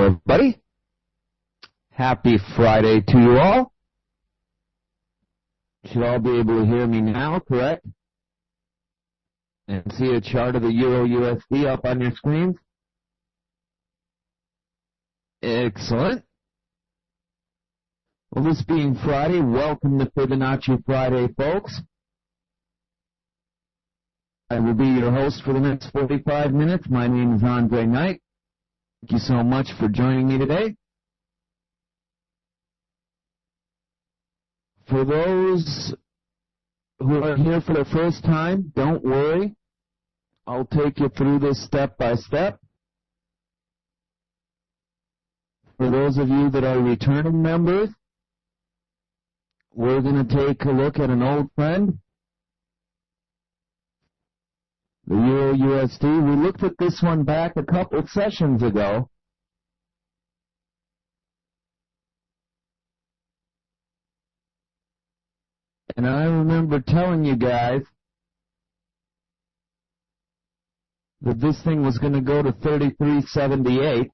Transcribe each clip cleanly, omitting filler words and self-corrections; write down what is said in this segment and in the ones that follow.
Hello, everybody. Happy Friday to you all. Should all be able to hear me now, correct? And see a chart of the Euro USD up on your screens? Excellent. Well, this being Friday, welcome to Fibonacci Friday, folks. I will be your host for the next 45 minutes. My name is Andrei Knight. Thank you so much for joining me today. For those who are here for the first time, don't worry. I'll take you through this step by step. For those of you that are returning members, we're going to take a look at an old friend, the Euro USD. We looked at this one back a couple of sessions ago. And I remember telling you guys that this thing was going to go to 33.78.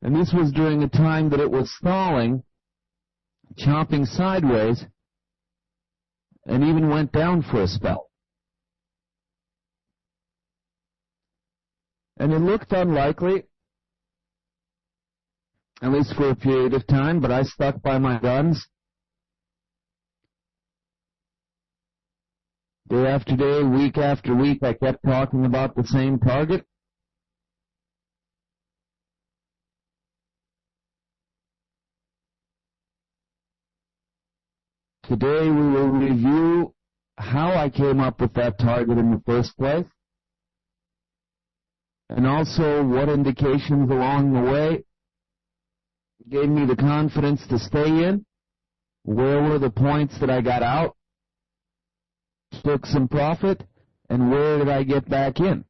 And this was during a time that it was stalling, chopping sideways, and even went down for a spell. And it looked unlikely, at least for a period of time, but I stuck by my guns. Day after day, week after week, I kept talking about the same target. Today we will review how I came up with that target in the first place, and also what indications along the way gave me the confidence to stay in, where were the points that I got out, took some profit, and where did I get back in.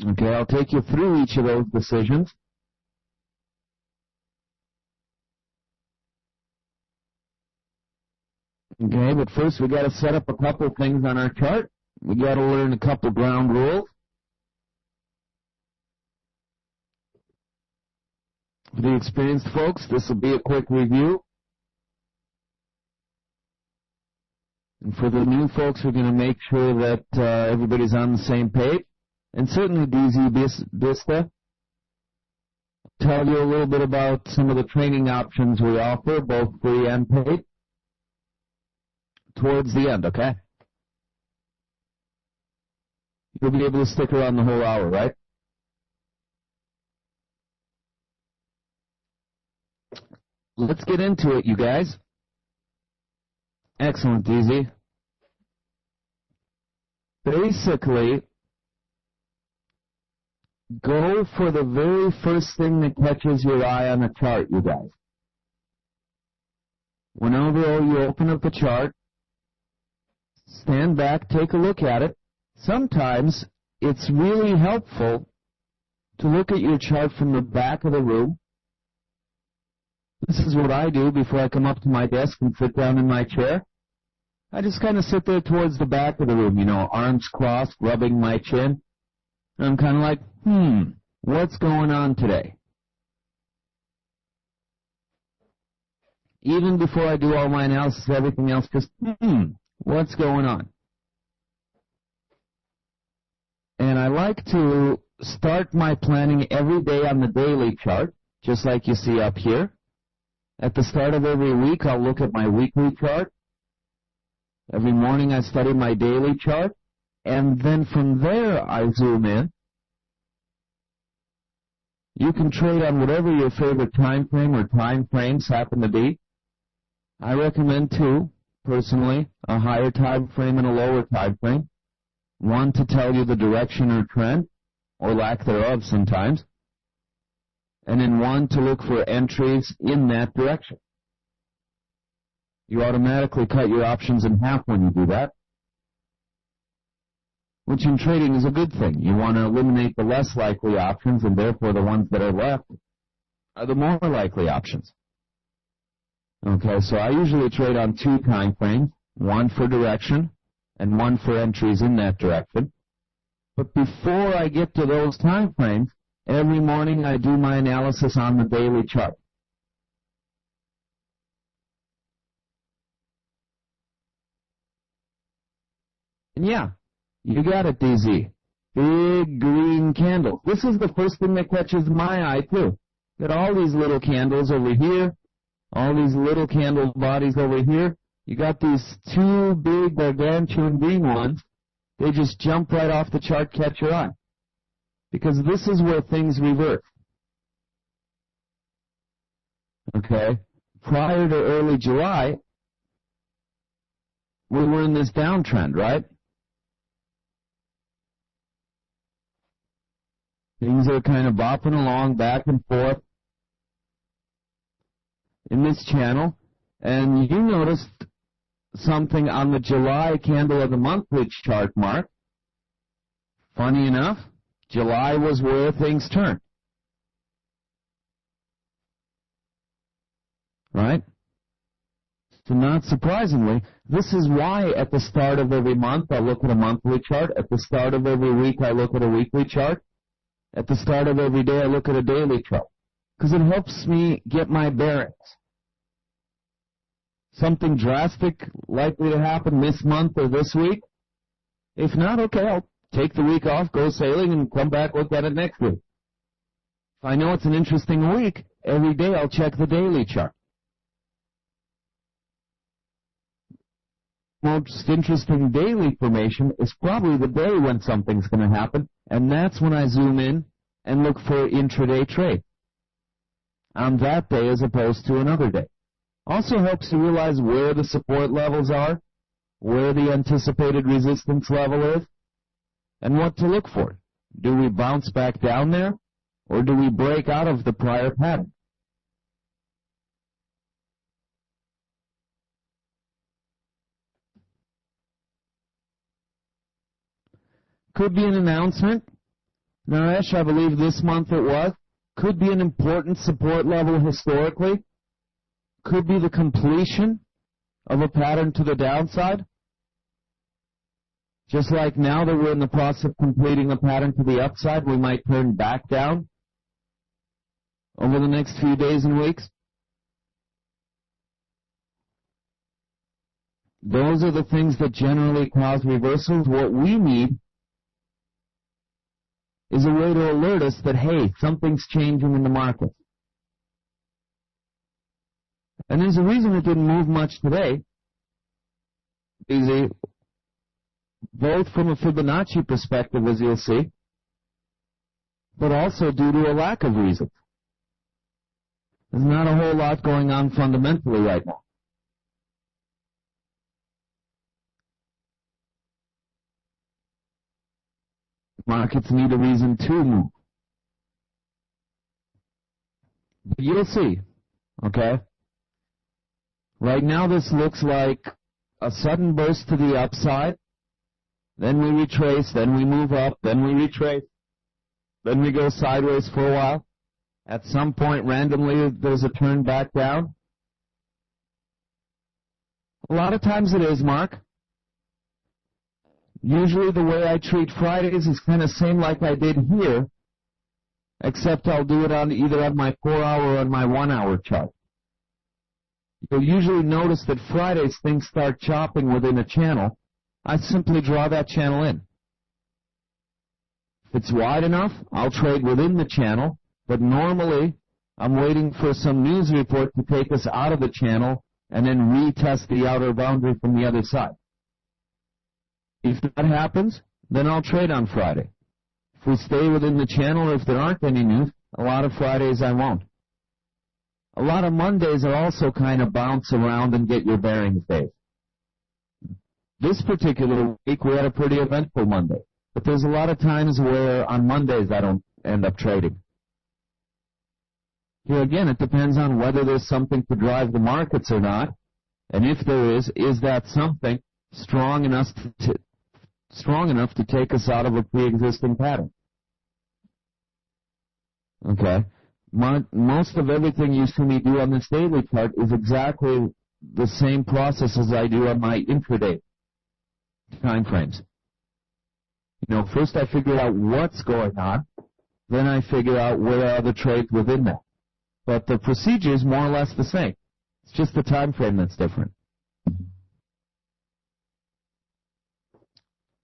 Okay, I'll take you through each of those decisions. Okay, but first we got to set up a couple things on our chart. We got to learn a couple ground rules. For the experienced folks, this will be a quick review. And for the new folks, we're going to make sure that everybody's on the same page. And certainly DZ Vista, tell you a little bit about some of the training options we offer, both free and paid, towards the end, okay? You'll be able to stick around the whole hour, right? Let's get into it, you guys. Excellent, DZ. Basically, go for the very first thing that catches your eye on the chart, you guys. Whenever you open up the chart, stand back, take a look at it. Sometimes it's really helpful to look at your chart from the back of the room. This is what I do before I come up to my desk and sit down in my chair. I just kind of sit there towards the back of the room, you know, arms crossed, rubbing my chin. And I'm kind of like, what's going on today? Even before I do all my analysis, everything else, just, what's going on? And I like to start my planning every day on the daily chart, just like you see up here. At the start of every week, I'll look at my weekly chart. Every morning, I study my daily chart. And then from there, I zoom in. You can trade on whatever your favorite time frame or time frames happen to be. I recommend two, personally, a higher time frame and a lower time frame. One to tell you the direction or trend, or lack thereof sometimes. And then one to look for entries in that direction. You automatically cut your options in half when you do that, which in trading is a good thing. You want to eliminate the less likely options, and therefore the ones that are left are the more likely options. Okay, so I usually trade on two time frames, one for direction and 1 for entries in that direction. But before I get to those time frames, every morning I do my analysis on the daily chart. And yeah, you got it, DZ. Big green candle. This is the first thing that catches my eye, too. Got all these little candles over here, all these little candle bodies over here. You got these 2 big gargantuan green ones. They just jump right off the chart, catch your eye. Because this is where things reverse. Okay? Prior to early July, we were in this downtrend, right? Things are kind of bopping along back and forth in this channel. And you noticed something on the July candle of the monthly chart, Mark. Funny enough, July was where things turned. Right? So not surprisingly, this is why at the start of every month I look at a monthly chart. At the start of every week I look at a weekly chart. At the start of every day I look at a daily chart. Because it helps me get my bearings. Something drastic likely to happen this month or this week? If not, okay, I'll take the week off, go sailing, and come back, look at it next week. If I know it's an interesting week, every day I'll check the daily chart. Most interesting daily formation is probably the day when something's going to happen, and that's when I zoom in and look for intraday trade on that day as opposed to another day. Also helps to realize where the support levels are, where the anticipated resistance level is, and what to look for. Do we bounce back down there, or do we break out of the prior pattern? Could be an announcement. Naresh, I believe this month it was. Could be an important support level historically. Could be the completion of a pattern to the downside. Just like now that we're in the process of completing a pattern to the upside, we might turn back down over the next few days and weeks. Those are the things that generally cause reversals. What we need is a way to alert us that, hey, something's changing in the market. And there's a reason it didn't move much today. Easy, both from a Fibonacci perspective, as you'll see, but also due to a lack of reason. There's not a whole lot going on fundamentally right now. Markets need a reason to move. But you'll see, okay? Right now this looks like a sudden burst to the upside, then we retrace, then we move up, then we retrace, then we go sideways for a while. At some point randomly there's a turn back down. A lot of times it is, Mark. Usually the way I treat Fridays is kind of same like I did here, except I'll do it on either on my 4-hour or on my 1-hour chart. You'll usually notice that Fridays things start chopping within a channel. I simply draw that channel in. If it's wide enough, I'll trade within the channel, but normally I'm waiting for some news report to take us out of the channel and then retest the outer boundary from the other side. If that happens, then I'll trade on Friday. If we stay within the channel or if there aren't any news, a lot of Fridays I won't. A lot of Mondays are also kind of bounce around and get your bearings days. This particular week we had a pretty eventful Monday. But there's a lot of times where on Mondays I don't end up trading. Here again, it depends on whether there's something to drive the markets or not. And if there is that something strong enough to take us out of a pre-existing pattern? Okay. Most of everything you see me do on this daily chart is exactly the same process as I do on my intraday time frames. You know, first I figure out what's going on, then I figure out where are the trades within that. But the procedure is more or less the same. It's just the time frame that's different.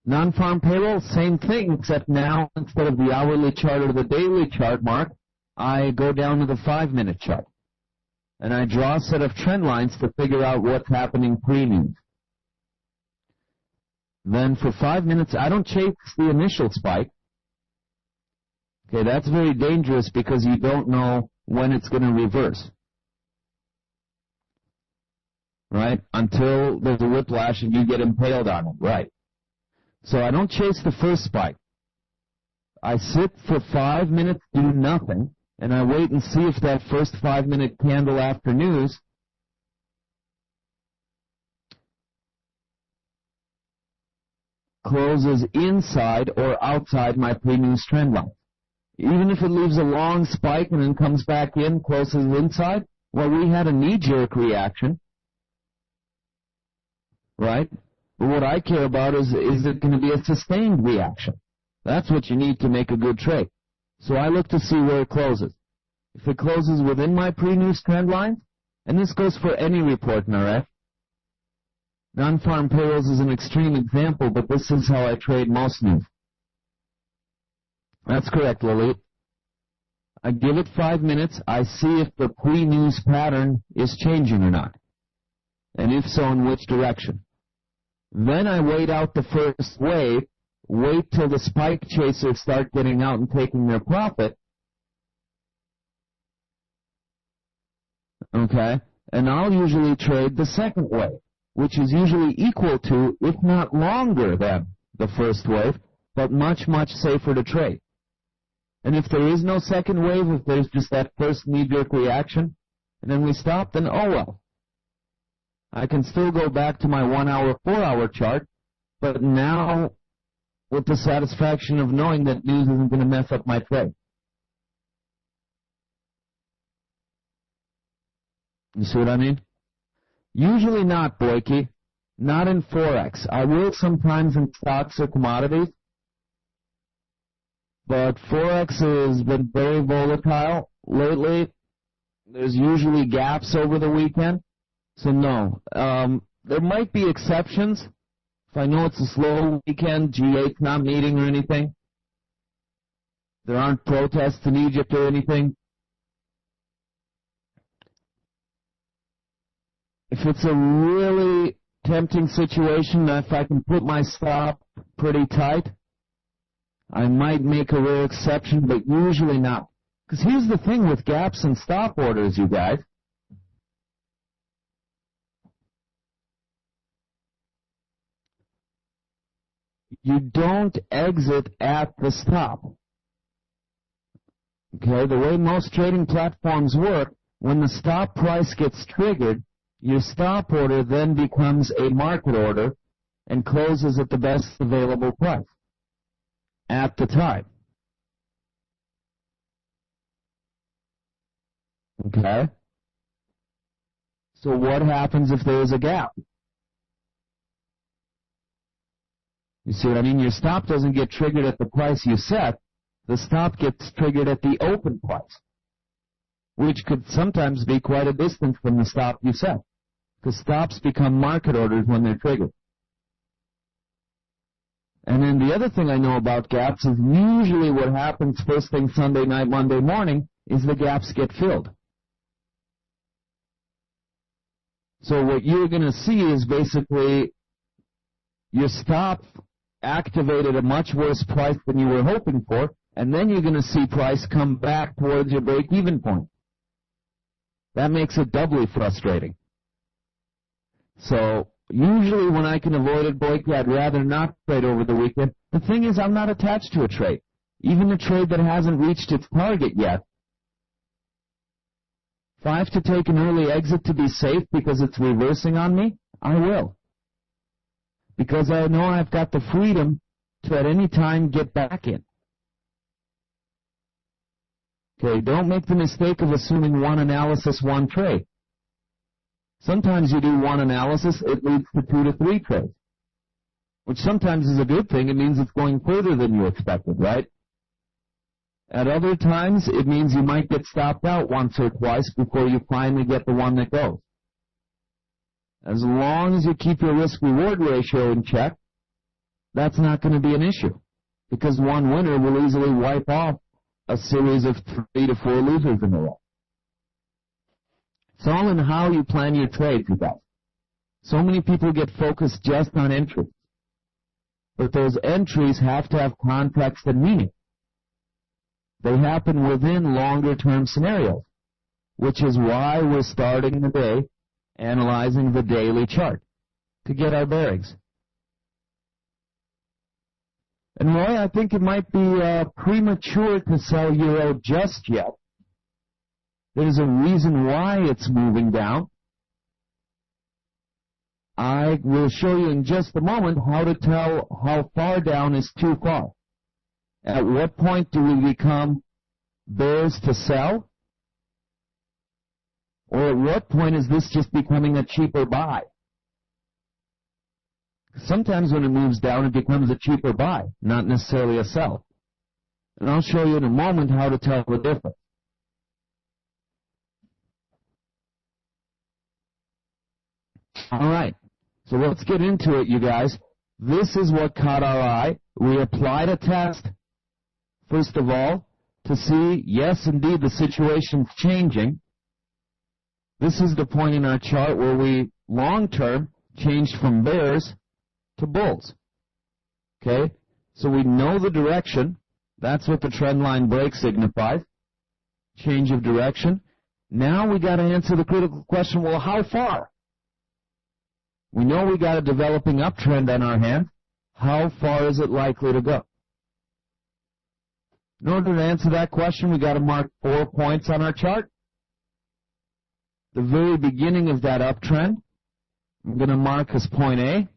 Non-farm payroll, same thing, except now instead of the hourly chart or the daily chart, Mark, I go down to the 5-minute chart. And I draw a set of trend lines to figure out what's happening pre-news. Then for 5 minutes, I don't chase the initial spike. Okay, that's very dangerous because you don't know when it's going to reverse. Right? Until there's a whiplash and you get impaled on it. Right. So I don't chase the first spike. I sit for 5 minutes, do nothing, and I wait and see if that first 5-minute candle after news closes inside or outside my pre-news trend line. Even if it leaves a long spike and then comes back in, closes inside, well, we had a knee-jerk reaction, right? But what I care about is it going to be a sustained reaction? That's what you need to make a good trade. So I look to see where it closes. If it closes within my pre-news trend line, and this goes for any report in RF, non-farm payrolls is an extreme example, but this is how I trade most news. That's correct, Lily. I give it 5 minutes. I see if the pre-news pattern is changing or not, and if so, in which direction. Then I wait out the first wave, wait till the spike chasers start getting out and taking their profit. Okay? And I'll usually trade the second wave, which is usually equal to, if not longer than, the first wave, but much, much safer to trade. And if there is no second wave, if there's just that first knee-jerk reaction, and then we stop, then oh well. I can still go back to my 1-hour, 4-hour chart, but now with the satisfaction of knowing that news isn't going to mess up my trade. You see what I mean? Usually not, Boyke. Not in Forex. I will sometimes in stocks or commodities, but Forex has been very volatile lately. There's usually gaps over the weekend. So no, there might be exceptions. If I know it's a slow weekend, G8's not meeting or anything, there aren't protests in Egypt or anything. If it's a really tempting situation, if I can put my stop pretty tight, I might make a rare exception, but usually not. Because here's the thing with gaps and stop orders, you guys. You don't exit at the stop. Okay, the way most trading platforms work, when the stop price gets triggered, your stop order then becomes a market order and closes at the best available price at the time. Okay? So what happens if there is a gap? You see what I mean? Your stop doesn't get triggered at the price you set. The stop gets triggered at the open price, which could sometimes be quite a distance from the stop you set, because stops become market orders when they're triggered. And then the other thing I know about gaps is usually what happens first thing Sunday night, Monday morning, is the gaps get filled. So what you're going to see is basically your stop activated a much worse price than you were hoping for, and then you're going to see price come back towards your break-even point. That makes it doubly frustrating. So usually when I can avoid it, Boyke, I'd rather not trade over the weekend. The thing is, I'm not attached to a trade. Even a trade that hasn't reached its target yet. If I have to take an early exit to be safe because it's reversing on me, I will. Because I know I've got the freedom to at any time get back in. Okay, don't make the mistake of assuming one analysis, one trade. Sometimes you do one analysis, it leads to 2 to 3 trades. which sometimes is a good thing. It means it's going further than you expected, right? At other times, it means you might get stopped out once or twice before you finally get the one that goes. As long as you keep your risk-reward ratio in check, that's not going to be an issue, because one winner will easily wipe off a series of 3 to 4 losers in a row. It's all in how you plan your trades, you guys. So many people get focused just on entries. But those entries have to have context and meaning. They happen within longer-term scenarios, which is why we're starting the day analyzing the daily chart to get our bearings. And Roy, I think it might be premature to sell euro just yet. There's a reason why it's moving down. I will show you in just a moment how to tell how far down is too far. At what point do we become bears to sell? Or at what point is this just becoming a cheaper buy? Sometimes when it moves down, it becomes a cheaper buy, not necessarily a sell. And I'll show you in a moment how to tell the difference. All right, so let's get into it, you guys. This is what caught our eye. We applied a test, first of all, to see, yes, indeed, the situation's changing. This is the point in our chart where we, long-term, changed from bears to bulls. Okay? So we know the direction. That's what the trend line break signifies. Change of direction. Now we got to answer the critical question, well, how far? We know we got a developing uptrend on our hand. How far is it likely to go? In order to answer that question, we got to mark 4 points on our chart. The very beginning of that uptrend, I'm going to mark as point A.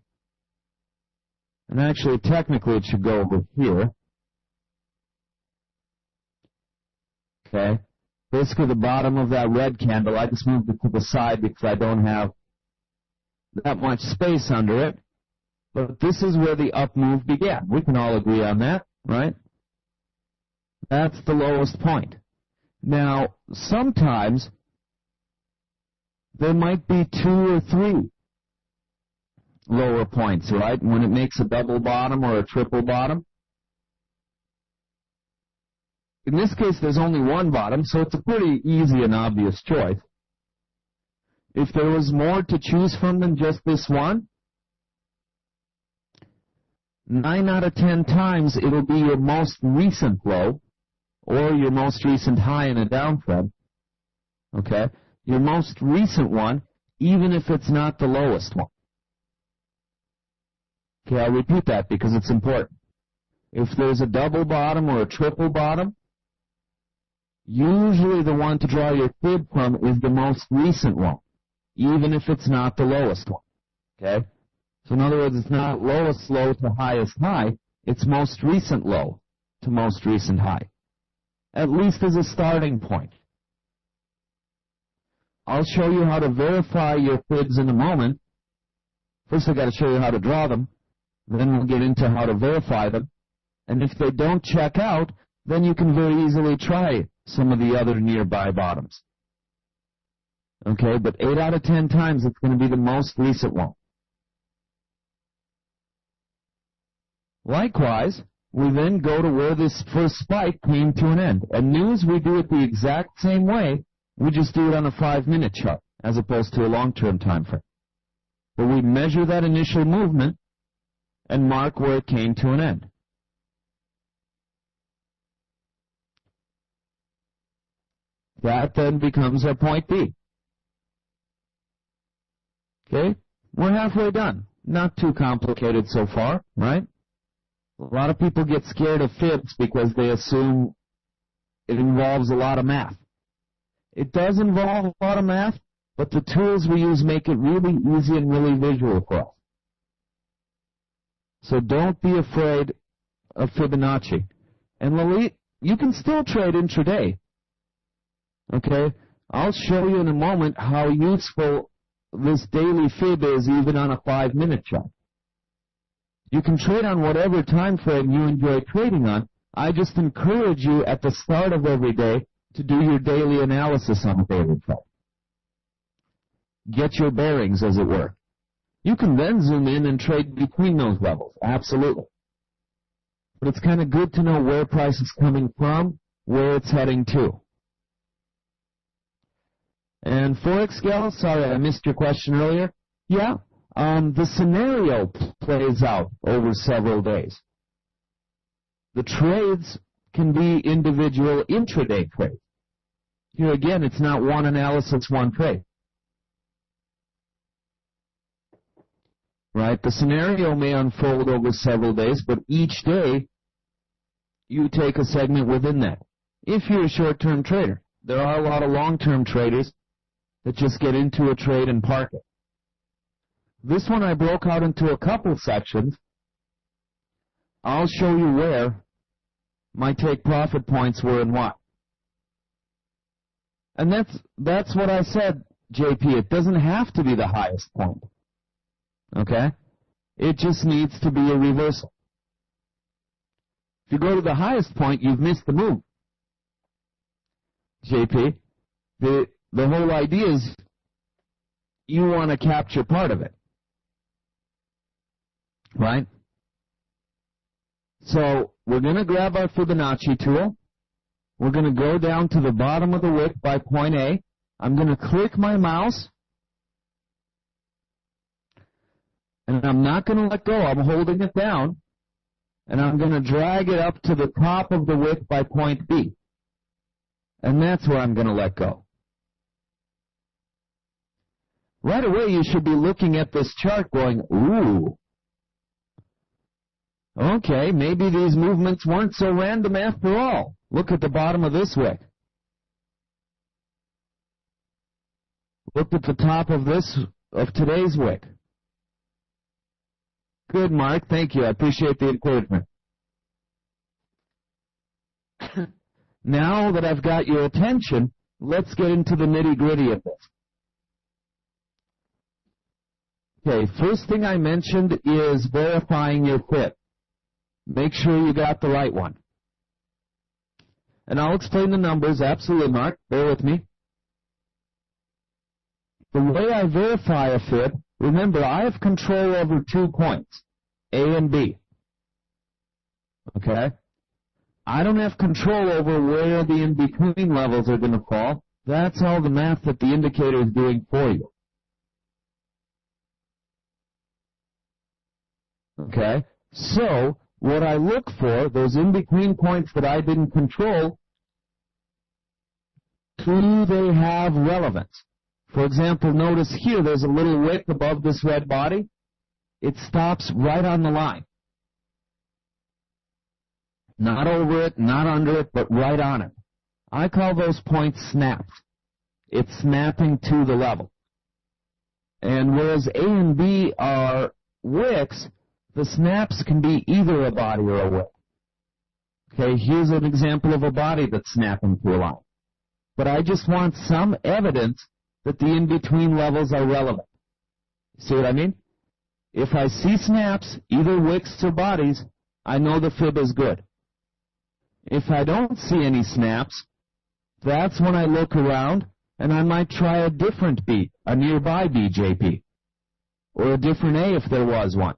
And actually, technically, it should go over here. Okay. Basically, the bottom of that red candle, I just moved it to the side because I don't have that much space under it. But this is where the up move began. We can all agree on that, right? That's the lowest point. Now, sometimes there might be 2 or 3 lower points, right? When it makes a double bottom or a triple bottom. In this case, there's only one bottom, so it's a pretty easy and obvious choice. If there was more to choose from than just this one, 9 out of 10 times it'll be your most recent low or your most recent high in a downtrend. Okay? Your most recent one, even if it's not the lowest one. Okay, I'll repeat that because it's important. If there's a double bottom or a triple bottom, usually the one to draw your fib from is the most recent one, even if it's not the lowest one. Okay? So in other words, it's not lowest low to highest high, it's most recent low to most recent high. At least as a starting point. I'll show you how to verify your fibs in a moment. First I've got to show you how to draw them, then we'll get into how to verify them. And if they don't check out, then you can very easily try some of the other nearby bottoms. Okay, but 8 out of 10 times it's going to be the most recent one. Likewise, we then go to where this first spike came to an end. And news, we do it the exact same way, we just do it on a 5-minute chart, as opposed to a long-term time frame. But we measure that initial movement and mark where it came to an end. That then becomes our point B. Okay? We're halfway done. Not too complicated so far, right? A lot of people get scared of fibs because they assume it involves a lot of math. It does involve a lot of math, but the tools we use make it really easy and really visual for us. So don't be afraid of Fibonacci. And Lalit, you can still trade intraday. Okay? I'll show you in a moment how useful this daily fib is even on a 5-minute chart. You can trade on whatever time frame you enjoy trading on. I just encourage you at the start of every day to do your daily analysis on a daily chart. Get your bearings, as it were. You can then zoom in and trade between those levels, absolutely. But it's kind of good to know where price is coming from, where it's heading to. And Forex Gal, sorry I missed your question earlier. Yeah, the scenario plays out over several days. The trades can be individual intraday trades. Here again, it's not one analysis, one trade. Right? The scenario may unfold over several days, but each day you take a segment within that. If you're a short-term trader, there are a lot of long-term traders that just get into a trade and park it. This one I broke out into a couple sections. I'll show you where my take profit points were and what. And that's what I said, JP. It doesn't have to be the highest point. Okay? It just needs to be a reversal. If you go to the highest point, you've missed the move. JP, the whole idea is you want to capture part of it. Right? So we're going to grab our Fibonacci tool. We're going to go down to the bottom of the wick by point A. I'm going to click my mouse. And I'm not going to let go. I'm holding it down. And I'm going to drag it up to the top of the wick by point B. And that's where I'm going to let go. Right away, you should be looking at this chart going, ooh. Okay, maybe these movements weren't so random after all. Look at the bottom of this wick. Look at the top of today's wick. Good, Mark. Thank you. I appreciate the encouragement. Now that I've got your attention, let's get into the nitty-gritty of this. Okay, first thing I mentioned is verifying your Fib. Make sure you got the right one. And I'll explain the numbers. Absolutely, Mark. Bear with me. The way I verify a Fib, remember, I have control over 2 points, A and B. Okay? I don't have control over where the in-between levels are going to fall. That's all the math that the indicator is doing for you. Okay? So, what I look for, those in-between points that I didn't control, do they have relevance? For example, notice here there's a little wick above this red body. It stops right on the line. Not over it, not under it, but right on it. I call those points snaps. It's snapping to the level. And whereas A and B are wicks, the snaps can be either a body or a wick. Okay, here's an example of a body that's snapping to a line. But I just want some evidence that the in-between levels are relevant. See what I mean? If I see snaps, either wicks or bodies, I know the Fib is good. If I don't see any snaps, that's when I look around and I might try a different B, a nearby BJP, or a different A if there was one.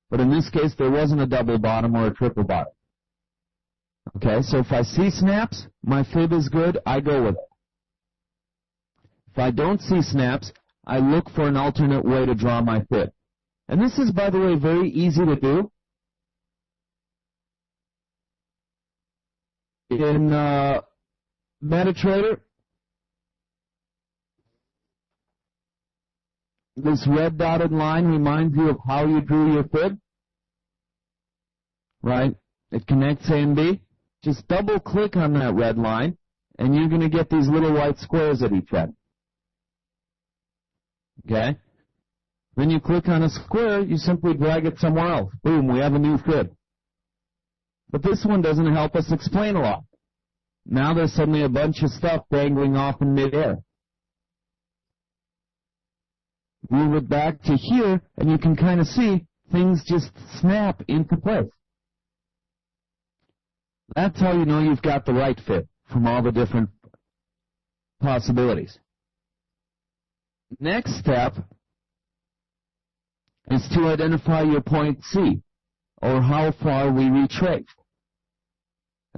But in this case, there wasn't a double bottom or a triple bottom. Okay, so if I see snaps, my Fib is good, I go with it. If I don't see snaps, I look for an alternate way to draw my Fib. And this is, by the way, very easy to do. In MetaTrader, this red dotted line reminds you of how you drew your Fib. Right? It connects A and B. Just double click on that red line, and you're going to get these little white squares at each end. Okay? Then you click on a square, you simply drag it somewhere else. Boom, we have a new Fib. But this one doesn't help us explain a lot. Now there's suddenly a bunch of stuff dangling off in midair. Move it back to here, and you can kind of see things just snap into place. That's how you know you've got the right fit from all the different possibilities. Next step is to identify your point C, or how far we retrace.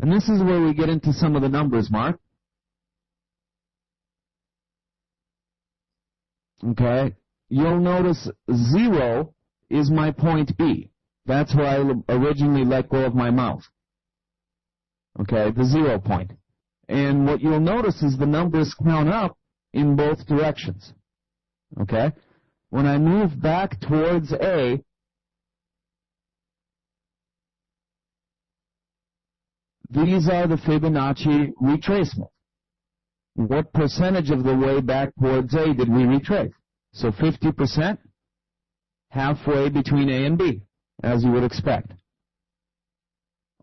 And this is where we get into some of the numbers, Mark. Okay, you'll notice 0 is my point B. That's where I originally let go of my mouse. Okay, the 0 point. And what you'll notice is the numbers count up in both directions. Okay, when I move back towards A, these are the Fibonacci retracement. What percentage of the way back towards A did we retrace? So 50%, halfway between A and B, as you would expect.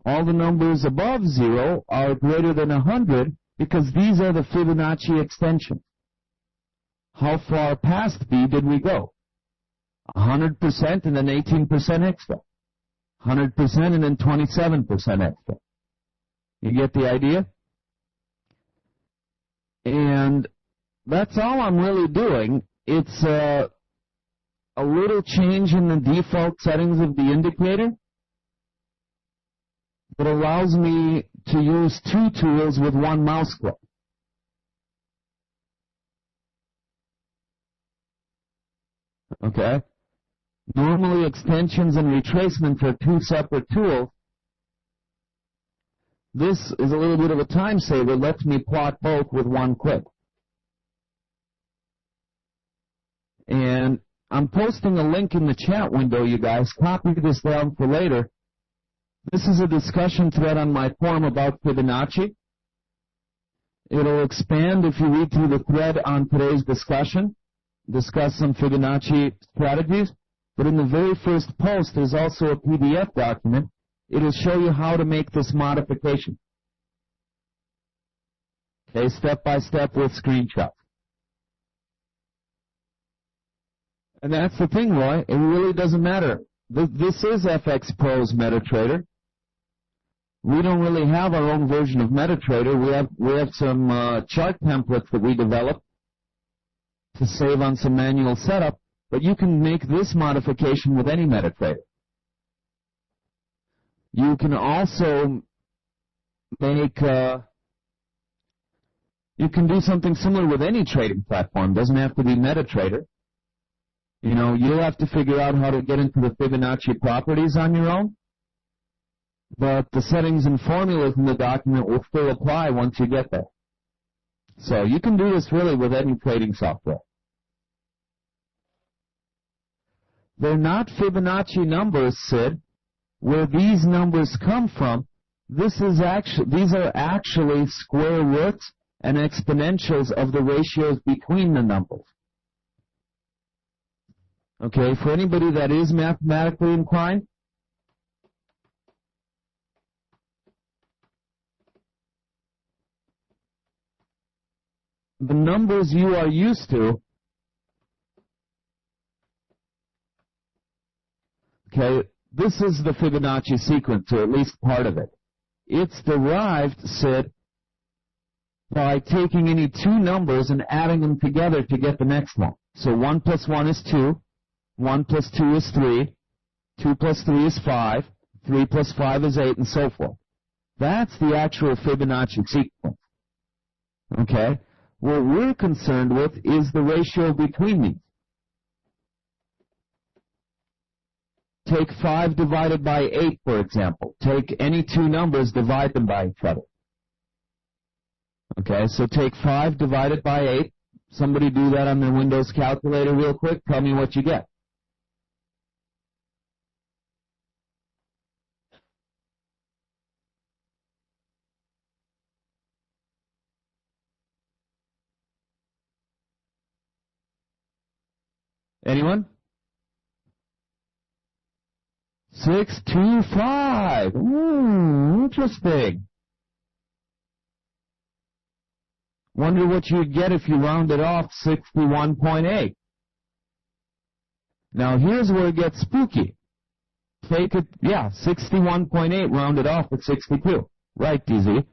All the numbers above 0 are greater than 100 because these are the Fibonacci extensions. How far past B did we go? 100% and then 18% extra. 100% and then 27% extra. You get the idea? And that's all I'm really doing. It's a little change in the default settings of the indicator that allows me to use 2 tools with 1 mouse click. Okay? Normally extensions and retracements are 2 separate tools. This is a little bit of a time saver, lets me plot both with 1 click. And I'm posting a link in the chat window, you guys. Copy this down for later. This is a discussion thread on my forum about Fibonacci. It'll expand if you read through the thread on today's discussion, discuss some Fibonacci strategies. But in the very first post, there's also a PDF document. It'll show you how to make this modification. Okay, step by step with screenshots. And that's the thing, Roy. It really doesn't matter. This is FX Pro's MetaTrader. We don't really have our own version of MetaTrader. We have some chart templates that we developed to save on some manual setup. But you can make this modification with any MetaTrader. You can also make, you can do something similar with any trading platform. It doesn't have to be MetaTrader. You know, you'll have to figure out how to get into the Fibonacci properties on your own. But the settings and formulas in the document will still apply once you get there. So you can do this really with any trading software. They're not Fibonacci numbers, Sid. Where these numbers come from, these are actually square roots and exponentials of the ratios between the numbers. Okay, for anybody that is mathematically inclined, the numbers you are used to, okay, this is the Fibonacci sequence, or at least part of it. It's derived, Sid, by taking any 2 numbers and adding them together to get the next one. So 1 plus 1 is 2, 1 plus 2 is 3, 2 plus 3 is 5, 3 plus 5 is 8, and so forth. That's the actual Fibonacci sequence. Okay? What we're concerned with is the ratio between these. Take 5 divided by 8, for example. Take any 2 numbers, divide them by each other. Okay, so take 5 divided by 8. Somebody do that on their Windows calculator real quick. Tell me what you get. Anyone? 625. Ooh, interesting. Wonder what you'd get if you rounded off 61.8. Now here's where it gets spooky. take it, yeah, 61.8 rounded off at 62. Right, DZ.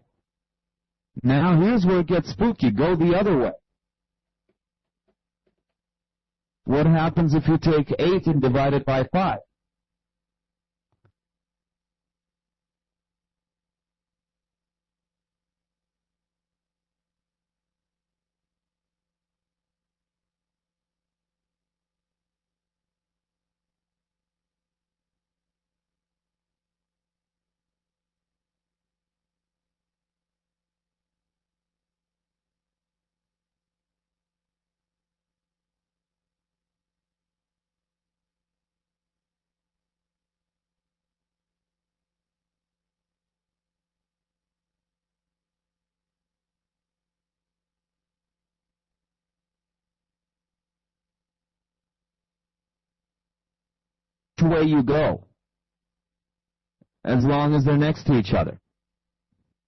Now here's where it gets spooky. Go the other way. What happens if you take 8 and divide it by 5? Which way you go, as long as they're next to each other.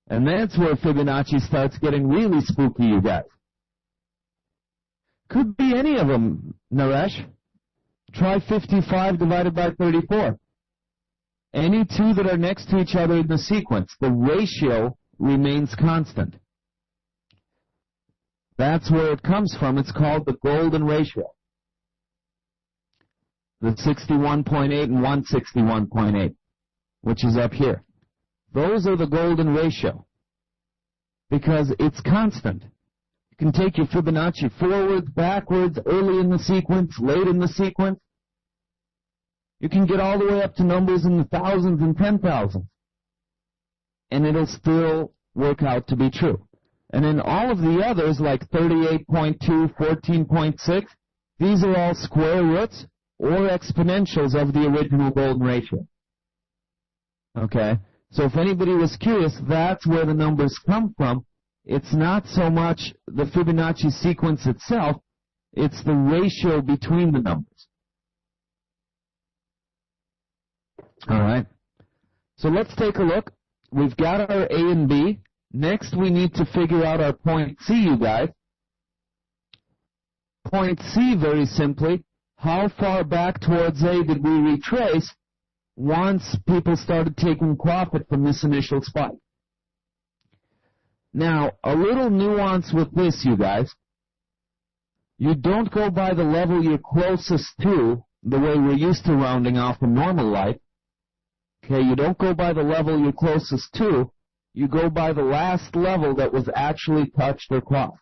And that's where Fibonacci starts getting really spooky, you guys. Could be any of them, Naresh. Try 55 divided by 34. Any two that are next to each other in the sequence, the ratio remains constant. That's where it comes from. It's called the golden ratio. The 61.8 and 161.8, which is up here. Those are the golden ratio because it's constant. You can take your Fibonacci forwards, backwards, early in the sequence, late in the sequence. You can get all the way up to numbers in the thousands and 10,000s, and it'll still work out to be true. And then all of the others, like 38.2, 14.6, these are all square roots or exponentials of the original golden ratio. Okay? So if anybody was curious, that's where the numbers come from. It's not so much the Fibonacci sequence itself, it's the ratio between the numbers. All right? So let's take a look. We've got our A and B. Next, we need to figure out our point C, you guys. Point C, very simply, how far back towards A did we retrace once people started taking profit from this initial spike? Now, a little nuance with this, you guys. You don't go by the level you're closest to, the way we're used to rounding off in normal life. Okay, you don't go by the level you're closest to. You go by the last level that was actually touched or crossed.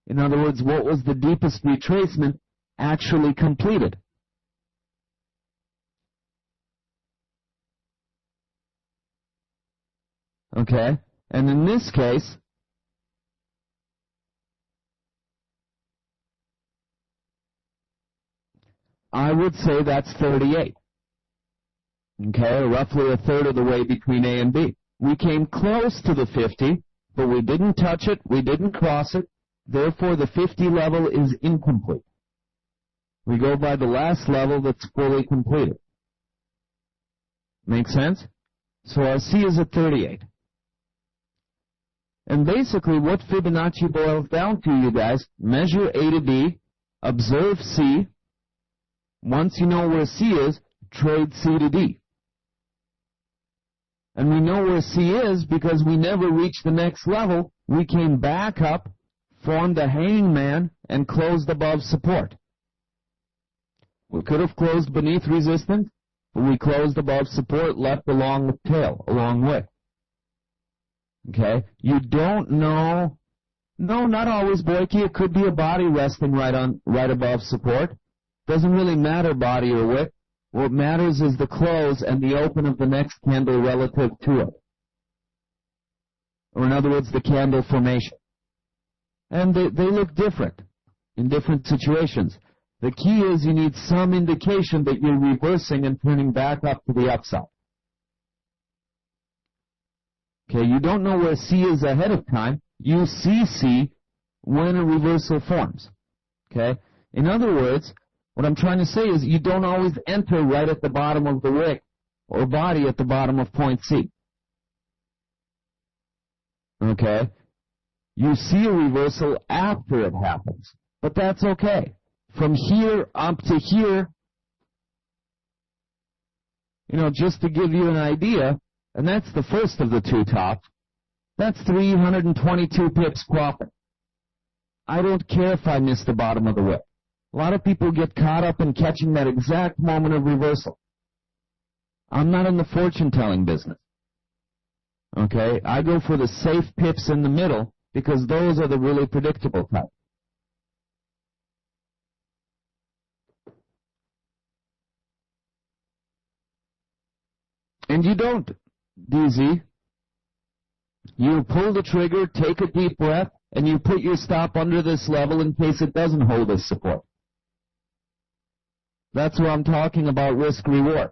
In other words, what was the deepest retracement actually completed? Okay, and in this case, I would say that's 38. Okay, roughly a third of the way between A and B. We came close to the 50, but we didn't touch it, we didn't cross it, therefore the 50 level is incomplete. We go by the last level that's fully completed. Make sense? So our C is at 38. And basically what Fibonacci boils down to, you guys, measure A to B, observe C. Once you know where C is, trade C to D. And we know where C is because we never reached the next level. We came back up, formed a hanging man, and closed above support. We could have closed beneath resistance, but we closed above support, left along with tail, along with. Okay? You don't know. No, not always, Boyke. It could be a body resting right above support. Doesn't really matter body or wick. What matters is the close and the open of the next candle relative to it. Or in other words, the candle formation. And they look different in different situations. The key is you need some indication that you're reversing and turning back up to the upside. Okay, you don't know where C is ahead of time. You see C when a reversal forms. Okay? In other words, what I'm trying to say is you don't always enter right at the bottom of the wick or body at the bottom of point C. Okay? You see a reversal after it happens, but that's okay. From here up to here, just to give you an idea, and that's the first of the two tops, that's 322 pips profit. I don't care if I miss the bottom of the wick. A lot of people get caught up in catching that exact moment of reversal. I'm not in the fortune-telling business. Okay? I go for the safe pips in the middle because those are the really predictable type. And you don't, DZ. You pull the trigger, take a deep breath, and you put your stop under this level in case it doesn't hold as support. That's what I'm talking about, risk-reward.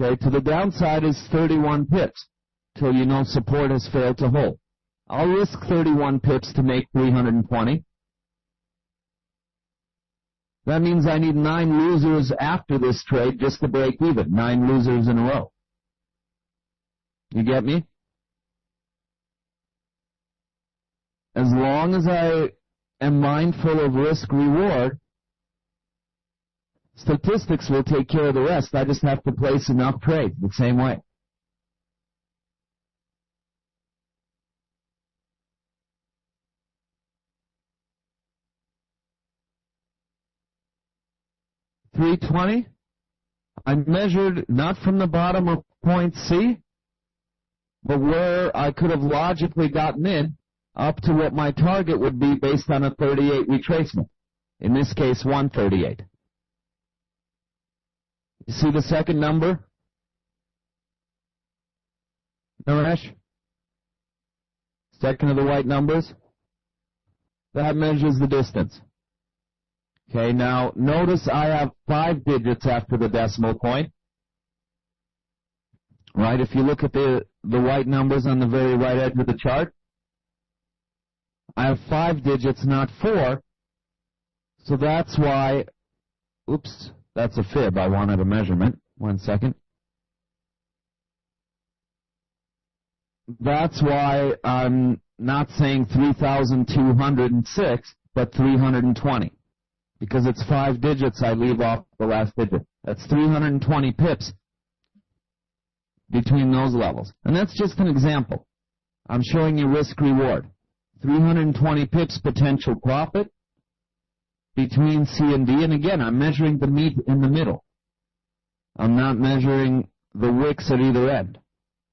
Okay, to the downside is 31 pips, till you know support has failed to hold. I'll risk 31 pips to make 320. That means I need 9 losers after this trade just to break even. 9 losers in a row. You get me? As long as I am mindful of risk-reward, statistics will take care of the rest. I just have to place enough trades the same way. $320. I measured not from the bottom of point C, but where I could have logically gotten in up to what my target would be based on a 38 retracement. In this case, 138. You see the second number? Naresh? Second of the white numbers? That measures the distance. Okay, now notice I have 5 digits after the decimal point. Right, if you look at the white numbers on the very right edge of the chart, I have 5 digits, not 4. So that's why, oops, that's a fib. I wanted a measurement. 1 second. That's why I'm not saying 3,206, but 320. Because it's 5 digits, I leave off the last digit. That's 320 pips between those levels. And that's just an example. I'm showing you risk-reward. 320 pips potential profit between C and D. And again, I'm measuring the meat in the middle. I'm not measuring the wicks at either end.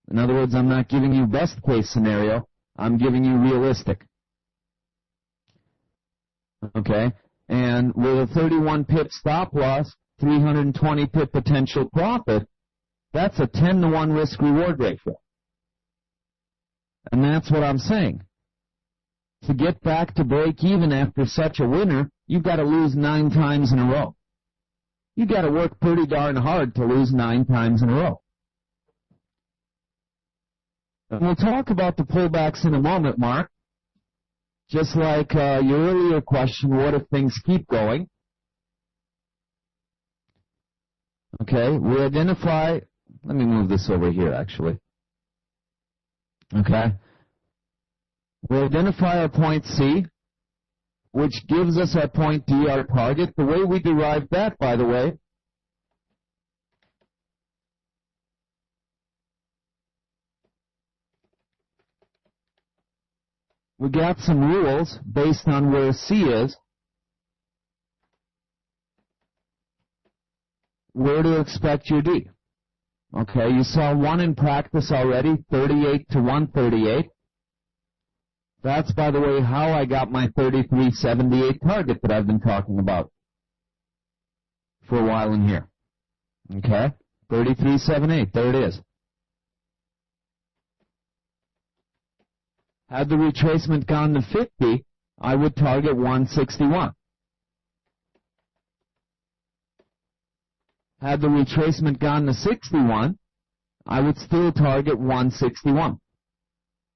In other words, I'm not giving you best case scenario. I'm giving you realistic. Okay? And with a 31 pip stop loss, 320 pip potential profit, that's a 10-to-1 risk-reward ratio. And that's what I'm saying. To get back to break even after such a winner, you've got to lose 9 times in a row. You've got to work pretty darn hard to lose 9 times in a row. And we'll talk about the pullbacks in a moment, Mark. Just like your earlier question, what if things keep going? Okay, we identify, let me move this over here actually. Okay. We identify our point C, which gives us our point D, our target. The way we derive that, by the way, we got some rules based on where C is, where to expect your D. Okay, you saw one in practice already, 38 to 138. That's, by the way, how I got my 3378 target that I've been talking about for a while in here. Okay, 3378, there it is. Had the retracement gone to 50, I would target 161. Had the retracement gone to 61, I would still target 161.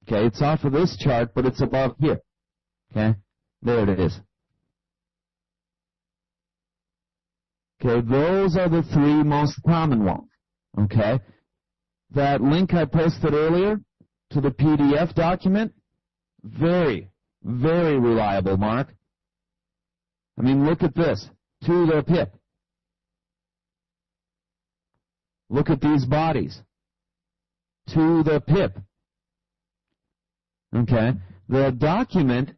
Okay, it's off of this chart, but it's above here. Okay, there it is. Okay, those are the 3 most common ones. Okay, that link I posted earlier to the PDF document, very, very reliable, Mark. I mean, look at this. 2 to the pip. Look at these bodies to the pip. Okay? The document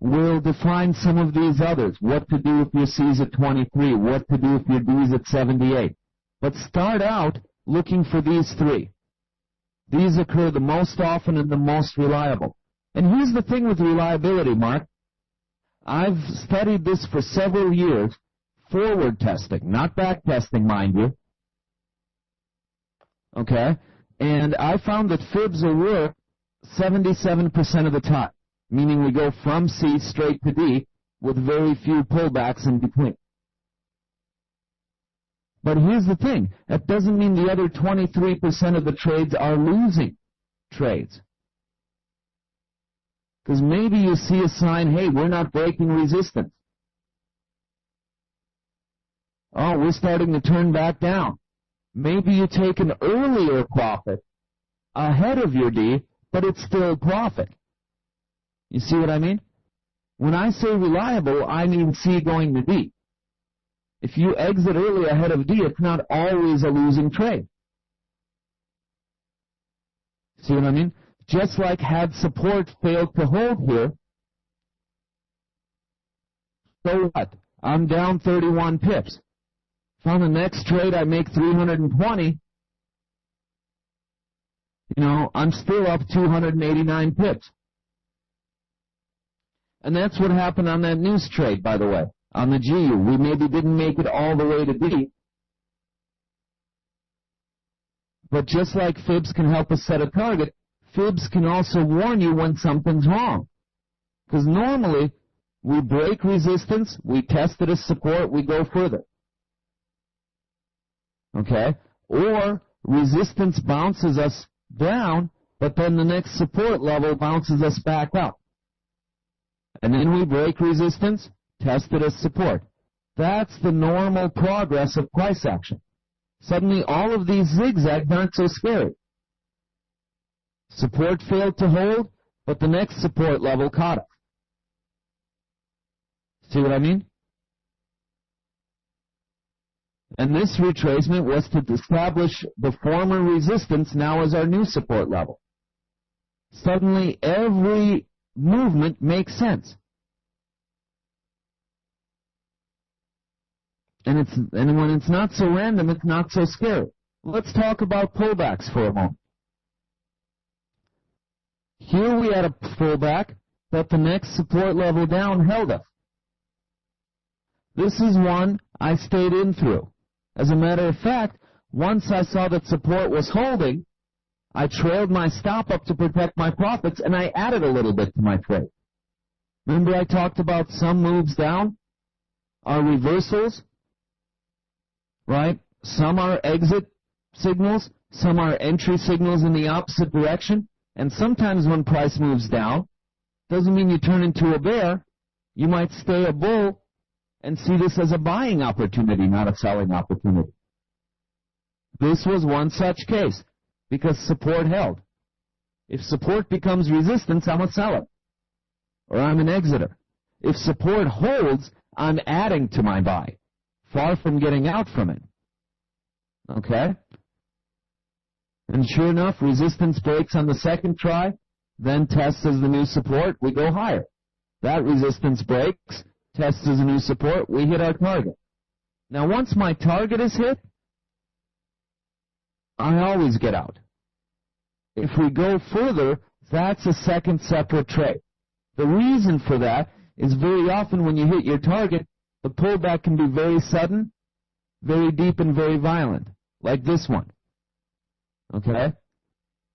will define some of these others. What to do if your C's at 23, what to do if your D's at 78. But start out looking for these three. These occur the most often and the most reliable. And here's the thing with reliability, Mark. I've studied this for several years, forward testing, not back testing, mind you. Okay? And I found that fibs will work 77% of the time, meaning we go from C straight to D with very few pullbacks in between. But here's the thing. That doesn't mean the other 23% of the trades are losing trades. Because maybe you see a sign, hey, we're not breaking resistance. Oh, we're starting to turn back down. Maybe you take an earlier profit ahead of your D, but it's still profit. You see what I mean? When I say reliable, I mean C going to D. If you exit early ahead of D, it's not always a losing trade. See what I mean? Just like had support failed to hold here, so what? I'm down 31 pips. If on the next trade I make 320, I'm still up 289 pips. And that's what happened on that news trade, by the way, on the GU. We maybe didn't make it all the way to D. But just like Fibs can help us set a target, Fibs can also warn you when something's wrong. Because normally, we break resistance, we test it as support, we go further. Okay? Or resistance bounces us down, but then the next support level bounces us back up. And then we break resistance, test it as support. That's the normal progress of price action. Suddenly all of these zigzags aren't so scary. Support failed to hold, but the next support level caught it. See what I mean? And this retracement was to establish the former resistance now as our new support level. Suddenly every movement makes sense. And when it's not so random, it's not so scary. Let's talk about pullbacks for a moment. Here we had a pullback, but the next support level down held us. This is one I stayed in through. As a matter of fact, once I saw that support was holding, I trailed my stop up to protect my profits, and I added a little bit to my trade. Remember I talked about some moves down are reversals, right? Some are exit signals, some are entry signals in the opposite direction. And sometimes when price moves down, doesn't mean you turn into a bear. You might stay a bull and see this as a buying opportunity, not a selling opportunity. This was one such case because support held. If support becomes resistance, I'm a seller or I'm an exiter. If support holds, I'm adding to my buy, far from getting out from it. Okay? And sure enough, resistance breaks on the second try, then tests as the new support, we go higher. That resistance breaks, tests as a new support, we hit our target. Now once my target is hit, I always get out. If we go further, that's a second separate trade. The reason for that is very often when you hit your target, the pullback can be very sudden, very deep, and very violent, like this one. Okay?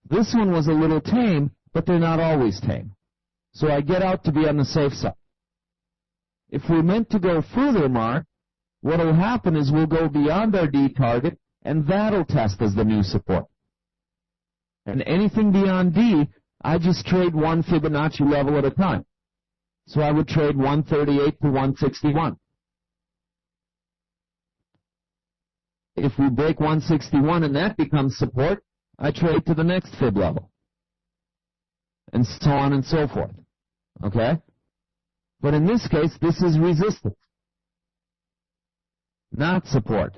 This one was a little tame, but they're not always tame. So I get out to be on the safe side. If we're meant to go further, Mark, what will happen is we'll go beyond our D target, and that'll test as the new support. And anything beyond D, I just trade one Fibonacci level at a time. So I would trade 138 to 161. If we break 161 and that becomes support, I trade to the next fib level. And so on and so forth. Okay? But in this case, this is resistance, not support.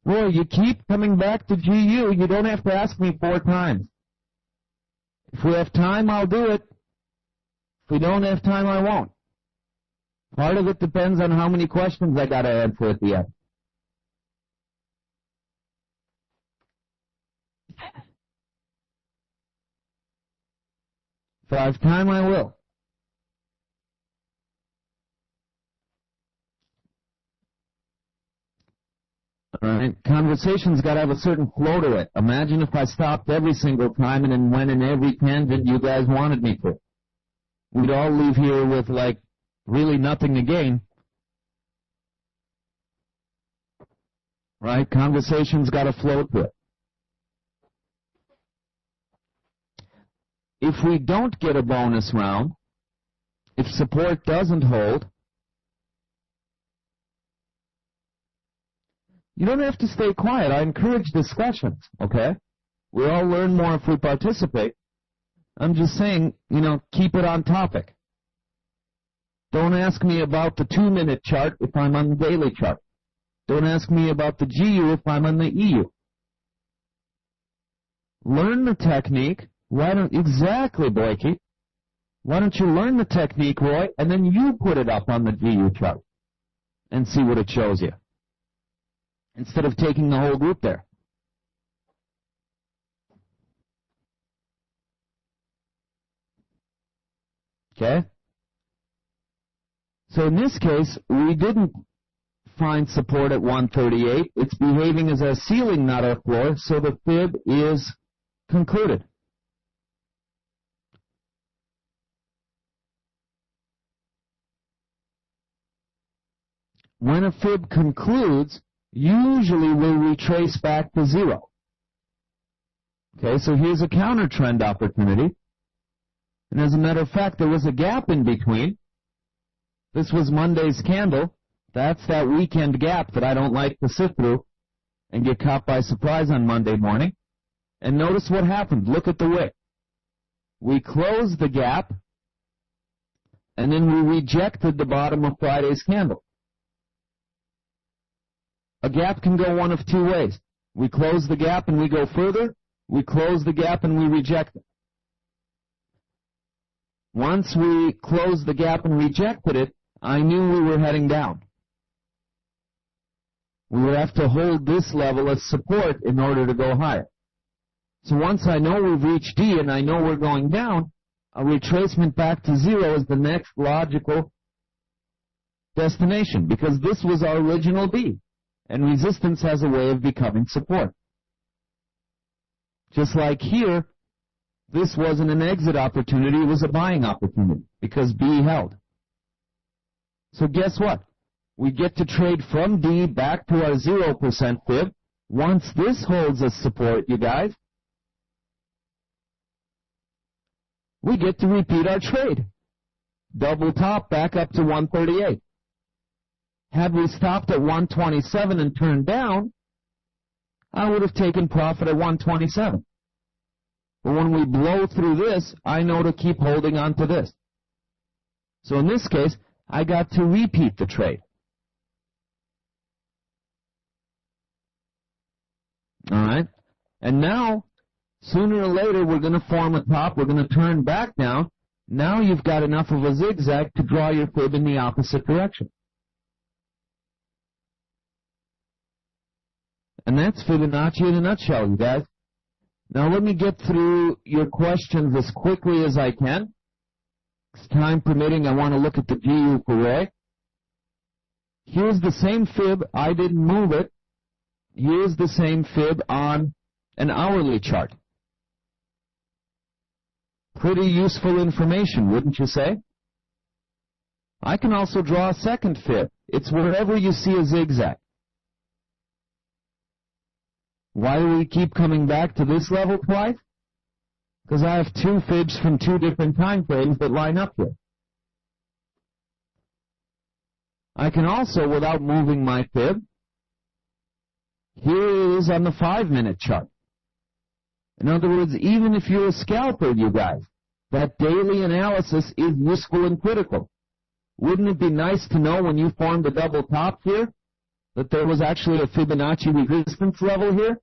Roy, you keep coming back to GU. You don't have to ask me 4 times. If we have time, I'll do it. If we don't have time, I won't. Part of it depends on how many questions I got to answer at the end. If I have time, I will. All right, conversation's got to have a certain flow to it. Imagine if I stopped every single time and then went in every tangent you guys wanted me to. We'd all leave here with, like, really nothing to gain. Right? Conversation's got to flow to it. If we don't get a bonus round, if support doesn't hold, you don't have to stay quiet. I encourage discussions, okay? We all learn more if we participate. I'm just saying, keep it on topic. Don't ask me about the 2-minute chart if I'm on the daily chart. Don't ask me about the GU if I'm on the EU. Learn the technique. Exactly, Blakey. Why don't you learn the technique, Roy, and then you put it up on the GU chart and see what it shows you, instead of taking the whole group there. Okay? So in this case, we didn't find support at 138. It's behaving as a ceiling, not a floor, so the fib is concluded. When a fib concludes, usually we'll retrace back to 0. Okay, so here's a counter trend opportunity. And as a matter of fact, there was a gap in between. This was Monday's candle. That's that weekend gap that I don't like to sit through and get caught by surprise on Monday morning. And notice what happened. Look at the wick. We closed the gap, and then we rejected the bottom of Friday's candle. A gap can go one of 2 ways. We close the gap and we go further. We close the gap and we reject it. Once we closed the gap and rejected it, I knew we were heading down. We would have to hold this level as support in order to go higher. So once I know we've reached D and I know we're going down, a retracement back to 0 is the next logical destination, because this was our original D. And resistance has a way of becoming support. Just like here, this wasn't an exit opportunity, it was a buying opportunity, because B held. So guess what? We get to trade from D back to our 0% fib. Once this holds as support, you guys, we get to repeat our trade. Double top back up to 138. Had we stopped at 127 and turned down, I would have taken profit at 127. But when we blow through this, I know to keep holding on to this. So in this case, I got to repeat the trade. All right? And now, sooner or later, we're going to form a top. We're going to turn back down. Now you've got enough of a zigzag to draw your fib in the opposite direction. And that's Fibonacci in a nutshell, you guys. Now let me get through your questions as quickly as I can. Time permitting, I want to look at the GU for Ray. Here's the same fib. I didn't move it. Here's the same fib on an hourly chart. Pretty useful information, wouldn't you say? I can also draw a second fib. It's wherever you see a zigzag. Why do we keep coming back to this level twice? Because I have 2 fibs from 2 different time frames that line up here. I can also, without moving my fib, here it is on the 5-minute chart. In other words, even if you're a scalper, you guys, that daily analysis is useful and critical. Wouldn't it be nice to know when you formed a double top here that there was actually a Fibonacci resistance level here?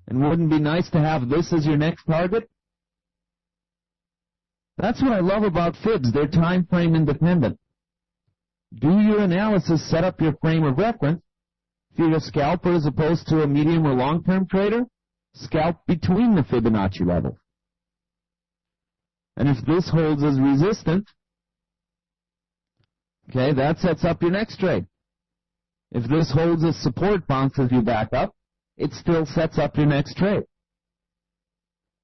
And wouldn't it be nice to have this as your next target? That's what I love about Fibs. They're time frame independent. Do your analysis, set up your frame of reference. If you're a scalper as opposed to a medium or long-term trader, scalp between the Fibonacci levels. And if this holds as resistance, okay, that sets up your next trade. If this holds as support, bounces you back up, it still sets up your next trade.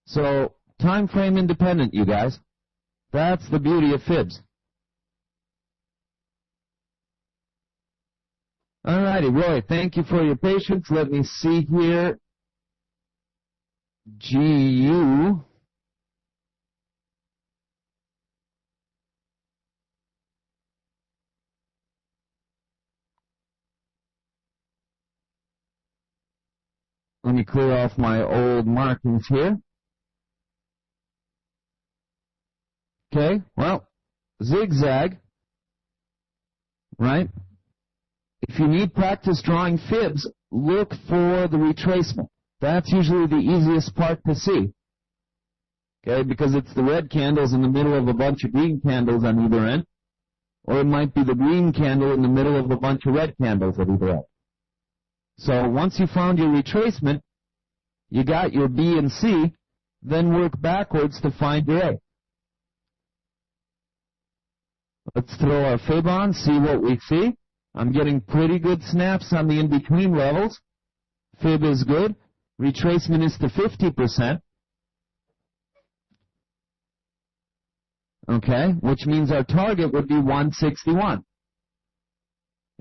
So, time frame independent, you guys. That's the beauty of Fibs. Alrighty, Roy, thank you for your patience. Let me see here. GU. Let me clear off my old markings here. Okay, well, zigzag, right? If you need practice drawing fibs, look for the retracement. That's usually the easiest part to see. Okay, because it's the red candles in the middle of a bunch of green candles on either end. Or it might be the green candle in the middle of a bunch of red candles at either end. So once you found your retracement, you got your B and C, then work backwards to find your A. Let's throw our fib on, see what we see. I'm getting pretty good snaps on the in-between levels. Fib is good. Retracement is to 50%. Okay, which means our target would be 161.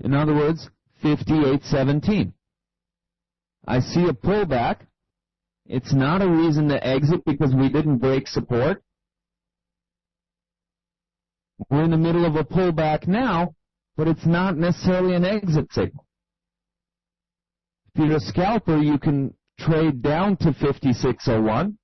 In other words, 58.17. I see a pullback. It's not a reason to exit because we didn't break support. We're in the middle of a pullback now, but it's not necessarily an exit signal. If you're a scalper, you can trade down to 56.01.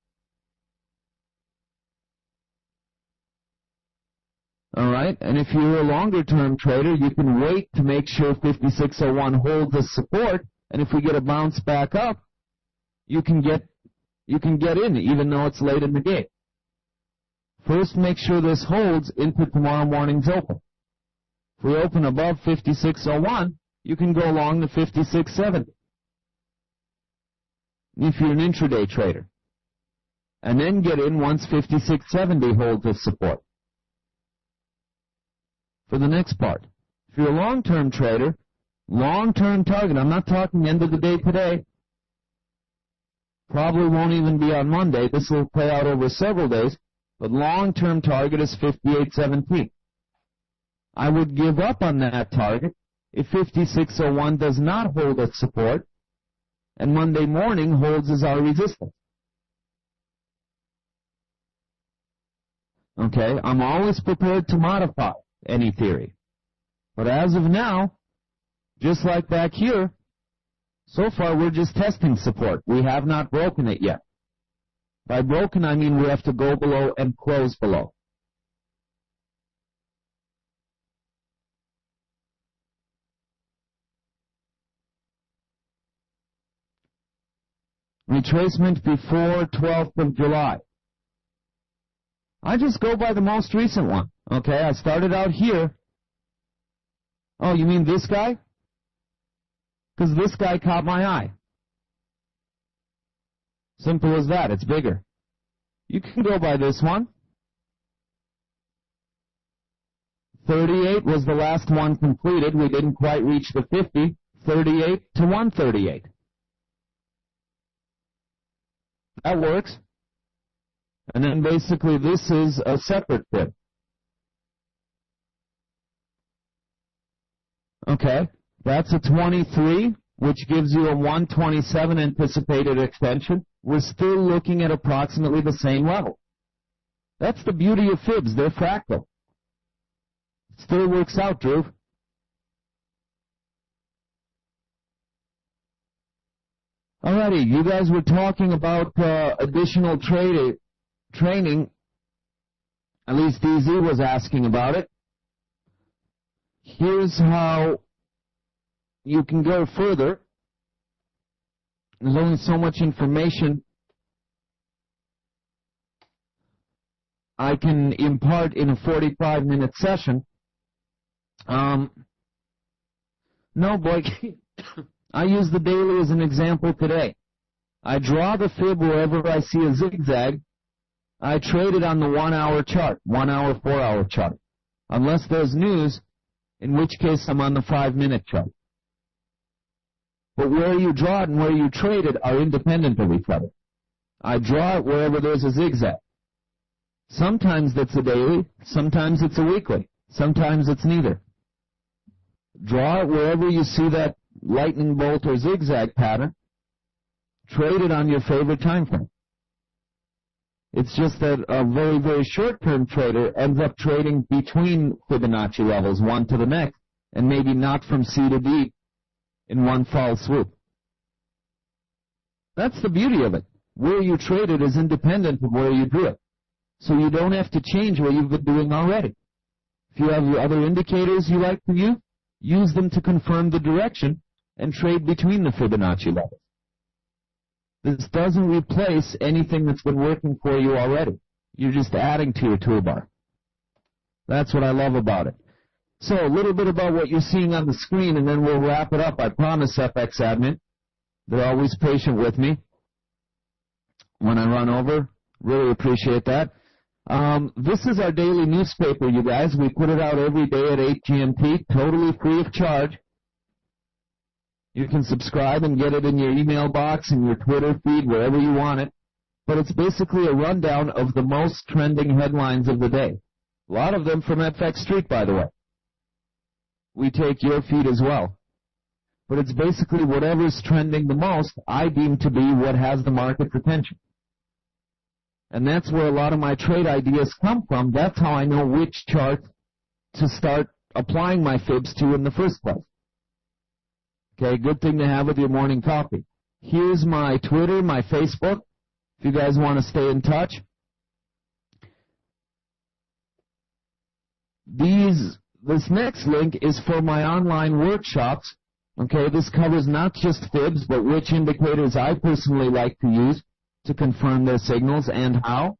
All right, and if you're a longer-term trader, you can wait to make sure 56.01 holds as support, and if we get a bounce back up, you can get in, even though it's late in the game. First, make sure this holds into tomorrow morning's open. If we open above 56.01, you can go along to 56.70. If you're an intraday trader. And then get in once 56.70 holds as support. For the next part, if you're a long-term trader, long-term target, I'm not talking end of the day today, probably won't even be on Monday, this will play out over several days, but long-term target is 58.17. I would give up on that target if 56.01 does not hold as support, and Monday morning holds as our resistance. Okay, I'm always prepared to modify any theory. But as of now, just like back here, so far we're just testing support. We have not broken it yet. By broken, I mean we have to go below and close below. Retracement before 12th of July. I just go by the most recent one. Okay, I started out here. Oh, you mean this guy? Because this guy caught my eye. Simple as that. It's bigger. You can go by this one. 38 was the last one completed. We didn't quite reach the 50. 38 to 138. That works. And then basically this is a separate fib. Okay, that's a 23, which gives you a 127 anticipated extension. We're still looking at approximately the same level. That's the beauty of fibs. They're fractal. It still works out, Drew. Alrighty, you guys were talking about additional training. At least DZ was asking about it. Here's how you can go further. There's only so much information I can impart in a 45-minute session. No, Blake, I use the daily as an example today. I draw the fib wherever I see a zigzag. I trade it on the 1 hour chart, 1 hour, 4 hour chart. Unless there's news, in which case I'm on the 5-minute chart. But where you draw it and where you trade it are independent of each other. I draw it wherever there's a zigzag. Sometimes that's a daily, sometimes it's a weekly, sometimes it's neither. Draw it wherever you see that lightning bolt or zigzag pattern. Trade it on your favorite time frame. It's just that a very, very short-term trader ends up trading between Fibonacci levels, one to the next, and maybe not from C to D in one fall swoop. That's the beauty of it. Where you trade it is independent of where you do it. So you don't have to change what you've been doing already. If you have your other indicators you like to use them to confirm the direction and trade between the Fibonacci levels. This doesn't replace anything that's been working for you already. You're just adding to your toolbar. That's what I love about it. So a little bit about what you're seeing on the screen, and then we'll wrap it up. I promise, FX Admin. They're always patient with me when I run over. Really appreciate that. This is our daily newspaper, you guys. We put it out every day at 8 GMT, totally free of charge. You can subscribe and get it in your email box, in your Twitter feed, wherever you want it. But it's basically a rundown of the most trending headlines of the day. A lot of them from FX Street, by the way. We take your feed as well. But it's basically whatever's trending the most, I deem to be what has the market's attention. And that's where a lot of my trade ideas come from. That's how I know which chart to start applying my fibs to in the first place. Okay, good thing to have with your morning coffee. Here's my Twitter, my Facebook, if you guys want to stay in touch. This next link is for my online workshops. Okay, this covers not just fibs, but which indicators I personally like to use to confirm their signals and how.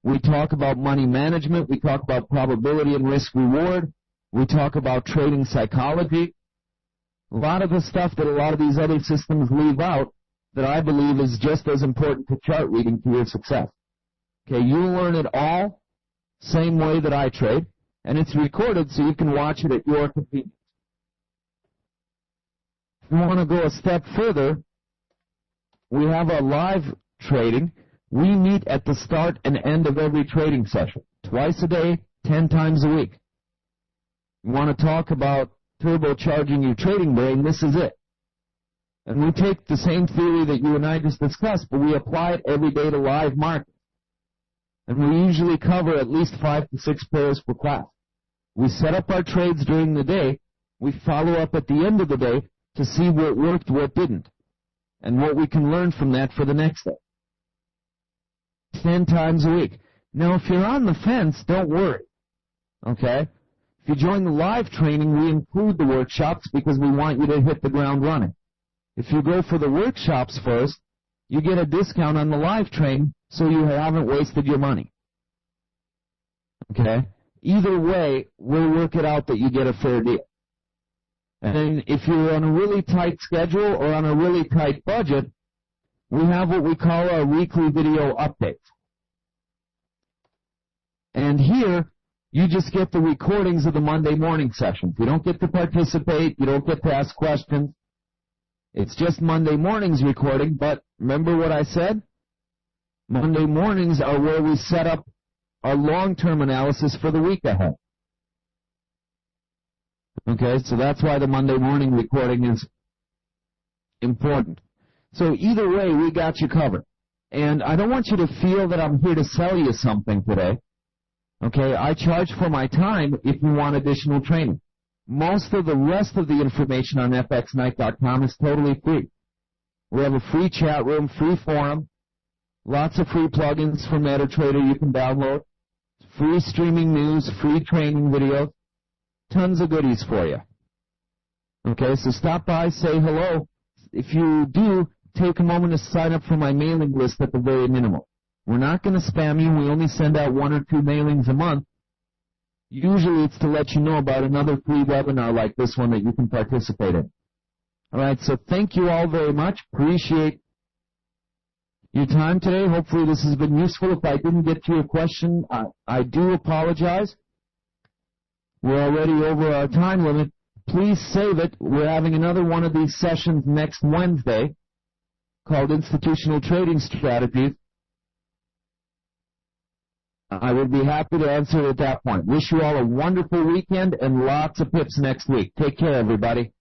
We talk about money management. We talk about probability and risk reward. We talk about trading psychology. A lot of the stuff that a lot of these other systems leave out that I believe is just as important to chart reading to your success. Okay, you'll learn it all same way that I trade, and it's recorded so you can watch it at your convenience. If you want to go a step further, we have a live trading. We meet at the start and end of every trading session, twice a day, 10 times a week. You want to talk about turbocharging your trading brain, this is it. And we take the same theory that you and I just discussed, but we apply it every day to live markets. And we usually cover at least 5 to 6 pairs per class. We set up our trades during the day. We follow up at the end of the day to see what worked, what didn't, and what we can learn from that for the next day. 10 times a week. Now, if you're on the fence, don't worry. Okay? If you join the live training, we include the workshops because we want you to hit the ground running. If you go for the workshops first, you get a discount on the live training, so you haven't wasted your money. Okay? Either way, we'll work it out that you get a fair deal. And then if you're on a really tight schedule or on a really tight budget, we have what we call our weekly video updates. And here, you just get the recordings of the Monday morning sessions. You don't get to participate. You don't get to ask questions. It's just Monday morning's recording, but remember what I said? Monday mornings are where we set up our long-term analysis for the week ahead. Okay, so that's why the Monday morning recording is important. So either way, we got you covered. And I don't want you to feel that I'm here to sell you something today. Okay, I charge for my time if you want additional training. Most of the rest of the information on fxknight.com is totally free. We have a free chat room, free forum, lots of free plugins from MetaTrader you can download, free streaming news, free training videos, tons of goodies for you. Okay, so stop by, say hello. If you do, take a moment to sign up for my mailing list at the very minimum. We're not going to spam you. We only send out 1 or 2 mailings a month. Usually it's to let you know about another free webinar like this one that you can participate in. All right, so thank you all very much. Appreciate your time today. Hopefully this has been useful. If I didn't get to your question, I do apologize. We're already over our time limit. Please save it. We're having another one of these sessions next Wednesday called Institutional Trading Strategies. I would be happy to answer it at that point. Wish you all a wonderful weekend and lots of pips next week. Take care, everybody.